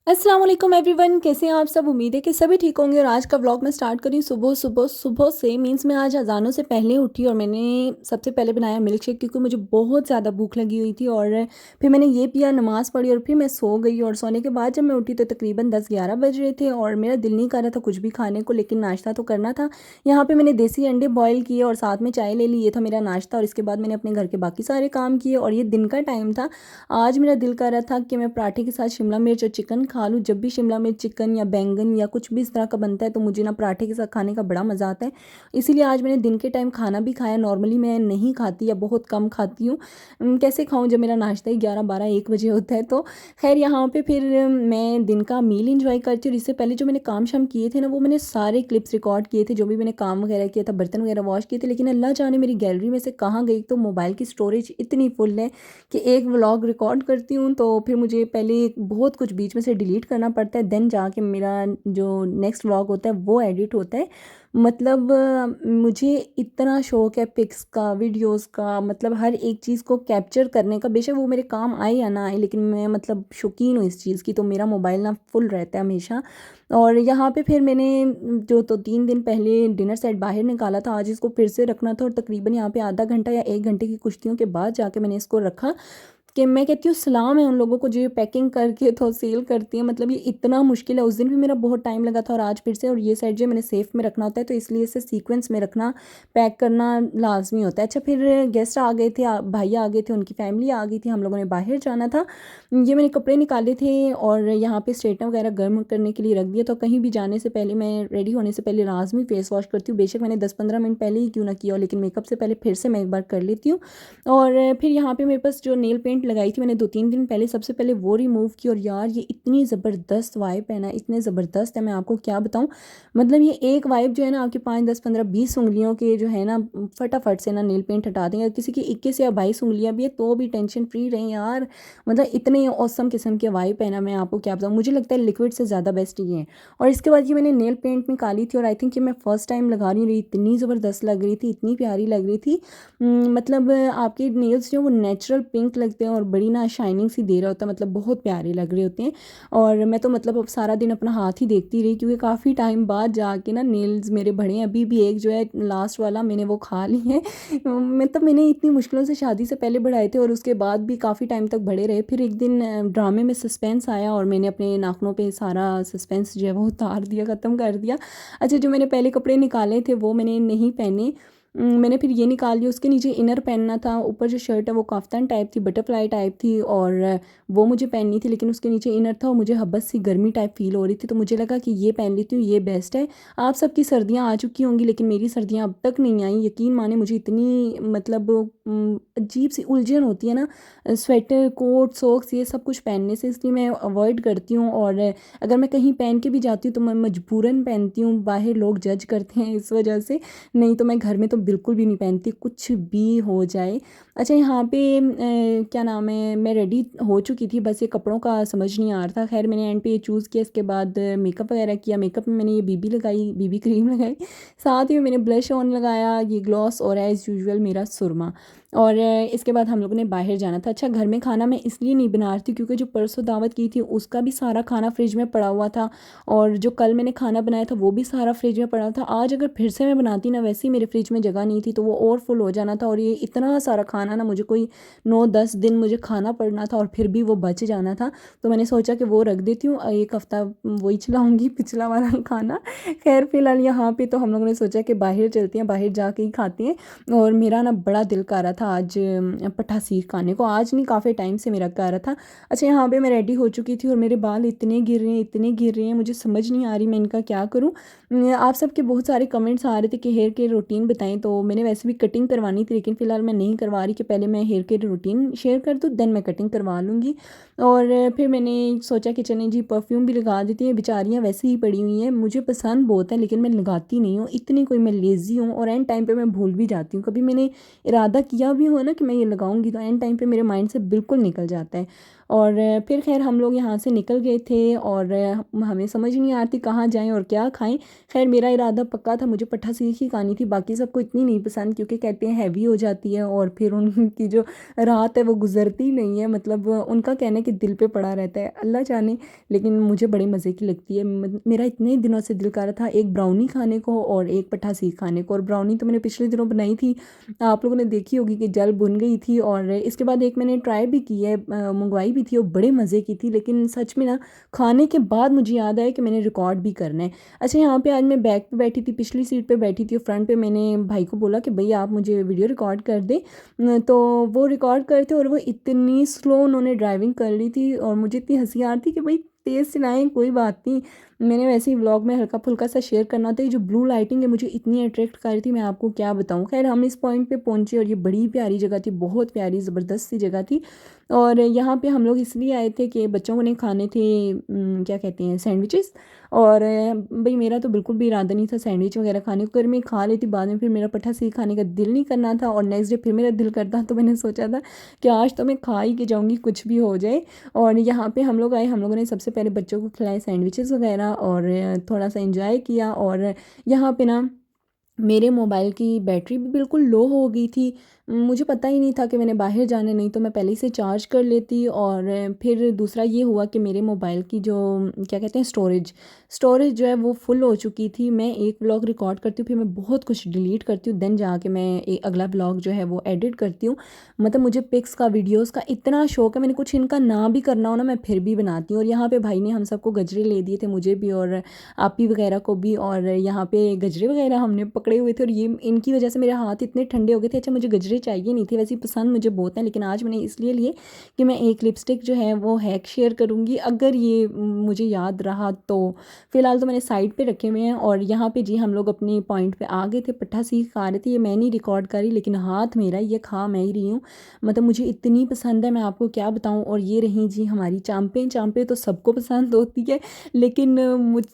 अस्सलाम वालेकुम एवरीवन, कैसे हैं आप सब। उम्मीद है कि सभी ठीक होंगे। और आज का व्लॉग मैं स्टार्ट करी सुबह सुबह सुबह से। मीन्स मैं आज अजानों से पहले उठी और मैंने सबसे पहले बनाया मिल्क शेक, क्योंकि मुझे बहुत ज़्यादा भूख लगी हुई थी। और फिर मैंने ये पिया, नमाज़ पढ़ी और फिर मैं सो गई। और सोने के बाद जब मैं उठी तो तकरीबन 10-11 बज रहे थे और मेरा दिल नहीं कर रहा था कुछ भी खाने को, लेकिन नाश्ता तो करना था। यहाँ पर मैंने देसी अंडे बॉयल किए और साथ में चाय ले ली। ये था मेरा नाश्ता। और इसके बाद मैंने अपने घर के बाकी सारे काम किए और ये दिन का टाइम था। आज मेरा दिल कर रहा था कि मैं पराठे के साथ शिमला मिर्च और चिकन खा लूँ। जब भी शिमला मिर्च, चिकन या बैंगन या कुछ भी इस तरह का बनता है तो मुझे ना पराठे के साथ खाने का बड़ा मज़ा आता है। इसीलिए आज मैंने दिन के टाइम खाना भी खाया। नॉर्मली मैं नहीं खाती या बहुत कम खाती हूँ। कैसे खाऊँ जब मेरा नाश्ता ही 11-12-1 बजे होता है। तो खैर यहाँ पे फिर मैं दिन का मील इंजॉय करती हूँ। और इससे पहले जो मैंने काम शाम किए थे ना, वो मैंने सारे क्लिप्स रिकॉर्ड किए थे, जो भी मैंने काम वगैरह किया था, बर्तन वगैरह वॉश किए थे। लेकिन अल्लाह जाने मेरी गैलरी में से कहाँ गई, तो मोबाइल की स्टोरेज इतनी फुल है कि एक व्लॉग रिकॉर्ड करती हूँ तो फिर मुझे पहले बहुत कुछ बीच में से डिलीट करना पड़ता है, देन जाके मेरा जो नेक्स्ट व्लॉग होता है वो एडिट होता है। मतलब मुझे इतना शौक है पिक्स का, वीडियोस का, मतलब हर एक चीज़ को कैप्चर करने का। बेशक वो मेरे काम आए या ना आए, लेकिन मैं मतलब शौकीन हूँ इस चीज़ की। तो मेरा मोबाइल ना फुल रहता है हमेशा। और यहाँ पे फिर मैंने जो तो 3 दिन पहले डिनर सेट बाहर निकाला था, आज इसको फिर से रखना था। और तकरीबन यहाँ पे आधा घंटा या 1 घंटे की कुश्तियों के बाद जाके मैंने इसको रखा। कि मैं कहती हूँ सलाम है उन लोगों को जो ये पैकिंग करके तो सेल करती हैं। मतलब ये इतना मुश्किल है। उस दिन भी मेरा बहुत टाइम लगा था और आज फिर से। और ये सेट जो मैंने सेफ़ में रखना होता है, तो इसलिए इसे सीक्वेंस में रखना, पैक करना लाजमी होता है। अच्छा, फिर गेस्ट आ गए थे, भाई आ गए थे, उनकी फैमिली आ गई थी, हम लोगों ने बाहर जाना था। ये मैंने कपड़े निकाले थे और यहाँ पे स्ट्रेटनर वगैरह गर्म करने के लिए रख दिया। तो कहीं भी जाने से पहले, मैं रेडी होने से पहले लाजमी फेस वॉश करती हूँ। बेशक मैंने 10-15 मिनट पहले ही क्यों ना किया हो, लेकिन मेकअप से पहले फिर से मैं एक बार कर लेती हूँ। और फिर यहाँ पे मेरे पास जो नेल पेंट लगाई थी मैंने 2-3 दिन पहले, सबसे पहले वो रिमूव की। और यार ये इतनी ज़बरदस्त वाइब है ना, इतने ज़बरदस्त है, मैं आपको क्या बताऊँ। मतलब ये एक वाइब जो है ना, आपकी 5, 10, 15, 20 उंगलियों के जो है ना, फटाफट से ना नेल पेंट हटा देंगे। किसी की 21 या 22 उंगलियाँ भी है तो भी टेंशन फ्री रहें यार। मतलब इतने औसम किस्म के वाइब है ना, मैं आपको क्या बताऊँ। मुझे लगता है लिक्विड से ज़्यादा बेस्ट ये है। और इसके बाद ये मैंने नेल पेंट निकाली थी और आई थिंक ये मैं फ़र्स्ट टाइम लगा रही हूँ। इतनी ज़बरदस्त लग रही थी, इतनी प्यारी लग रही थी। मतलब आपके नेल्स जो वो नेचुरल पिंक लगते हैं और बड़ी ना शाइनिंग सी दे रहा होता है, मतलब बहुत प्यारे लग रहे होते हैं। और मैं तो मतलब अब सारा दिन अपना हाथ ही देखती रही, क्योंकि काफ़ी टाइम बाद जाके ना नेल्स मेरे बढ़े हैं। अभी भी एक जो है लास्ट वाला मैंने वो खा ली है। मतलब मैंने इतनी मुश्किलों से शादी से पहले बढ़ाए थे और उसके बाद भी काफ़ी टाइम तक बढ़े रहे। फिर एक दिन ड्रामे में सस्पेंस आया और मैंने अपने नाखूनों पे सारा सस्पेंस जो है वो उतार दिया, ख़त्म कर दिया। अच्छा, जो मैंने पहले कपड़े निकाले थे वो मैंने नहीं पहने। मैंने फिर ये निकाल लिया। उसके नीचे इनर पहनना था, ऊपर जो शर्ट है वो काफ्तान टाइप थी, बटरफ्लाई टाइप थी, और वो मुझे पहननी थी। लेकिन उसके नीचे इनर था और मुझे हबस सी गर्मी टाइप फील हो रही थी, तो मुझे लगा कि ये पहन लेती हूँ, ये बेस्ट है। आप सबकी सर्दियाँ आ चुकी होंगी, लेकिन मेरी सर्दियाँ अब तक नहीं आई। यकीन माने मुझे इतनी मतलब अजीब सी उलझन होती है ना, स्वेटर, कोट, सॉक्स, ये सब कुछ पहनने से, इसलिए मैं अवॉइड करती हूँ। और अगर मैं कहीं पहन के भी जाती हूँ तो मैं मजबूरन पहनती हूँ, बाहर लोग जज करते हैं इस वजह से। नहीं तो मैं घर में तो बिल्कुल भी नहीं पहनती, कुछ भी हो जाए। अच्छा, यहाँ पे क्या नाम है, मैं रेडी हो चुकी थी, बस ये कपड़ों का समझ नहीं आ रहा था। खैर मैंने एंड पे ये चूज़ किया। इसके बाद मेकअप वगैरह किया। मेकअप में मैंने ये बीबी लगाई, बीबी क्रीम लगाई, साथ ही में मैंने ब्लश ऑन लगाया, ये ग्लॉस, और एज़ यूजुअल मेरा सुरमा। और इसके बाद हम लोगों ने बाहर जाना था। अच्छा, घर में खाना मैं इसलिए नहीं बना रही थी क्योंकि जो परसों दावत की थी उसका भी सारा खाना फ्रिज में पड़ा हुआ था, और जो कल मैंने खाना बनाया था वो भी सारा फ्रिज में पड़ा था। आज अगर फिर से मैं बनाती ना, वैसे ही मेरे फ्रिज में जगह नहीं थी तो वो और फुल हो जाना था। और ये इतना सारा खाना ना, मुझे कोई 9-10 दिन मुझे खाना पड़ना था और फिर भी वो बच जाना था। तो मैंने सोचा कि वो रख देती हूँ, एक हफ़्ता वही चलाऊँगी, पिछला वाला खाना। खैर फिलहाल यहाँ पे तो हम लोगों ने सोचा कि बाहर चलते हैं, बाहर जाके ही खाते हैं। और मेरा ना बड़ा दिल कर रहा था आज पठासीर खाने को। आज नहीं, काफ़ी टाइम से मेरा कर रहा था। अच्छा, यहाँ पे मैं रेडी हो चुकी थी और मेरे बाल इतने गिर रहे हैं, इतने गिर रहे हैं, मुझे समझ नहीं आ रही मैं इनका क्या करूँ। आप सबके बहुत सारे कमेंट्स आ रहे थे कि हेयर केयर रूटीन बताएं, तो मैंने वैसे भी कटिंग करवानी थी, लेकिन फ़िलहाल मैं नहीं करवा रही कि पहले मैं हेयर केयर रूटीन शेयर कर दूँ, देन मैं कटिंग करवा लूँगी। और फिर मैंने सोचा कि चलें जी, परफ्यूम भी लगा देती हैं, बेचारियाँ वैसे ही पड़ी हुई हैं। मुझे पसंद बहुत है लेकिन मैं लगाती नहीं हूँ, इतनी कोई मैं लेज़ी हूँ, और एंड टाइम पे मैं भूल भी जाती हूँ। कभी मैंने इरादा किया भी हो ना कि मैं ये लगाऊंगी, तो एंड टाइम पे मेरे माइंड से बिल्कुल निकल जाता है। और फिर खैर हम लोग यहाँ से निकल गए थे और हमें समझ नहीं आ रही थी कहाँ जाएँ और क्या खाएँ। खैर मेरा इरादा पक्का था, मुझे पट्ठा सीख ही खानी थी, बाकी सबको इतनी नहीं पसंद क्योंकि कहते हैं हैवी हो जाती है और फिर उनकी जो रात है वो गुजरती नहीं है, मतलब उनका कहना है कि दिल पे पड़ा रहता है, अल्लाह जाने। लेकिन मुझे बड़े मज़े की लगती है। मेरा इतने दिनों से दिल कर रहा था एक ब्राउनी खाने को और एक पट्ठा सीख खाने को, और ब्राउनी तो मैंने पिछले दिनों बनाई थी, आप लोगों ने देखी होगी कि जल भुन गई थी। और इसके बाद एक मैंने ट्राई भी की है, मंगवाई भी थी और बड़े मज़े की थी। लेकिन सच में ना खाने के बाद मुझे याद आया कि मैंने रिकॉर्ड भी करना है। अच्छा, यहाँ पे आज मैं बैक पे बैठी थी, पिछली सीट पे बैठी थी और फ्रंट पे मैंने भाई को बोला कि भैया आप मुझे वीडियो रिकॉर्ड कर दे। तो वो रिकॉर्ड करते और वो इतनी स्लो उन्होंने ड्राइविंग कर ली थी और मुझे इतनी हंसी आ रही थी कि भाई तेज़ चलाएं कोई बात नहीं। मैंने वैसे ही व्लॉग में हल्का फुल्का सा शेयर करना था। ये जो ब्लू लाइटिंग है मुझे इतनी अट्रैक्ट कर रही थी, मैं आपको क्या बताऊं। खैर हम इस पॉइंट पे पहुंचे और ये बड़ी प्यारी जगह थी, बहुत प्यारी ज़बरदस्त सी जगह थी। और यहाँ पे हम लोग इसलिए आए थे कि बच्चों को नहीं खाने थे क्या कहते हैं सैंडविचेस। और भाई मेरा तो बिल्कुल भी इरादा नहीं था सैंडविच वगैरह खाने को, अगर मैं खा लेती बाद में फिर मेरा पट्ठा सीख खाने का दिल नहीं करना था और नेक्स्ट डे फिर मेरा दिल करता, तो मैंने सोचा था कि आज तो मैं खा ही के जाऊँगी कुछ भी हो जाए। और यहाँ पे हम लोग आए, हम लोगों ने सबसे पहले बच्चों को खिलाए सैंडविचेस वगैरह और थोड़ा सा एंजॉय किया। और यहाँ पे ना मेरे मोबाइल की बैटरी भी बिल्कुल लो हो गई थी। मुझे पता ही नहीं था कि मैंने बाहर जाना, नहीं तो मैं पहले ही से चार्ज कर लेती। और फिर दूसरा ये हुआ कि मेरे मोबाइल की जो क्या कहते हैं स्टोरेज जो है वो फुल हो चुकी थी। मैं एक व्लॉग रिकॉर्ड करती हूँ, फिर मैं बहुत कुछ डिलीट करती हूँ, देन जाके मैं एक अगला व्लॉग जो है वो एडिट करती हूँ। मतलब मुझे पिक्स का वीडियोज़ का इतना शौक है, मैंने कुछ इनका ना भी करना हो ना मैं फिर भी बनाती हूँ। और यहाँ पे भाई ने हम सबको गजरे ले दिए थे, मुझे भी और आपी वगैरह को भी। और यहाँ पे गजरे वगैरह हमने पकड़े हुए थे और ये इनकी वजह से मेरे हाथ इतने ठंडे हो गए थे। अच्छा, मुझे गजरे चाहिए नहीं थे, वैसे पसंद मुझे बहुत हैं, लेकिन आज मैंने इसलिए लिए कि मैं एक लिपस्टिक जो है वो हैक शेयर करूँगी अगर ये मुझे याद रहा तो। फ़िलहाल तो मैंने साइड पे रखे हुए हैं। और यहाँ पे जी हम लोग अपने पॉइंट पे आ गए थे, पट्ठा सीख खा रहे थे। ये मैं नहीं रिकॉर्ड करी लेकिन हाथ मेरा, ये खा मैं ही रही हूँ, मतलब मुझे इतनी पसंद है मैं आपको क्या बताऊँ। और ये रही जी हमारी चांपें। चांपें तो सबको पसंद होती है, लेकिन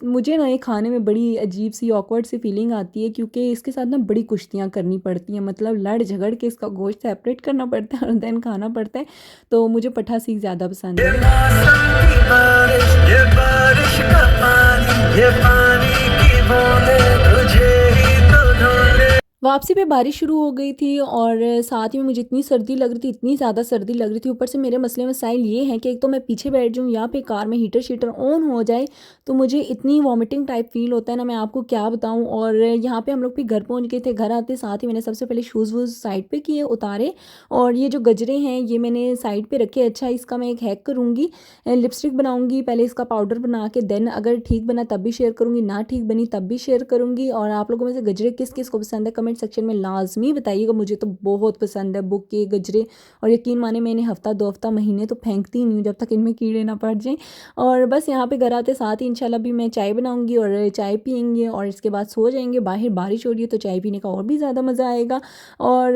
मुझे ना ये खाने में बड़ी अजीब सी ऑकवर्ड सी फीलिंग आती है क्योंकि इसके साथ ना बड़ी कुश्तियाँ करनी पड़ती हैं, मतलब लड़ झगड़ के इसका गोश्त सेपरेट करना पड़ता है और देन खाना पड़ता है। तो मुझे पट्ठा सीख ज़्यादा पसंद ये है। मौसम की बारिश, ये बारिश का पानी, ये पानी की बूंदें तुझे ही तो ढूंढे। वापसी पे बारिश शुरू हो गई थी और साथ ही में मुझे इतनी सर्दी लग रही थी, इतनी ज़्यादा सर्दी लग रही थी। ऊपर से मेरे मसले मसाइल ये हैं कि एक तो मैं पीछे बैठ जाऊँ या फिर कार में हीटर शीटर ऑन हो जाए तो मुझे इतनी वॉमिटिंग टाइप फील होता है ना, मैं आपको क्या बताऊँ। और यहाँ पे हम लोग भी घर पहुँच गए थे। घर आते साथ ही मैंने सबसे पहले शूज़ वूज़ साइड पे किए, उतारे। और ये जो गजरे हैं ये मैंने साइड पे रखे। अच्छा, इसका मैं एक हैक करूँगी, लिपस्टिक बनाऊँगी, पहले इसका पाउडर बना के देन अगर ठीक बना तब भी शेयर करूँगी, ना ठीक बनी तब भी शेयर करूँगी। और आप लोगों में से गजरे किस किस को पसंद है कमेंट सेक्शन में लाजमी बताइएगा, मुझे तो बहुत पसंद है बुके गजरे। और यकीन माने मैं इन्हें हफ्ता 2 हफ्ता महीने तो फेंकती नहीं हूँ जब तक इनमें कीड़े ना पड़ जाएं। और बस यहाँ पे घर आते साथ ही इंशाल्लाह भी मैं चाय बनाऊँगी और चाय पियेंगे और इसके बाद सो जाएंगे। बाहर बारिश हो रही है तो चाय पीने का और भी ज़्यादा मज़ा आएगा। और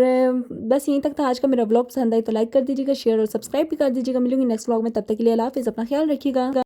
बस यहीं तक था आज का मेरा ब्लॉग। पसंद आए तो लाइक कर दीजिएगा, शेयर और सब्सक्राइब भी कर दीजिएगा। मिलूंगी नेक्स्ट ब्लॉग में, तब तक के लिए अल्लाह हाफिज़, अपना ख्याल रखिएगा।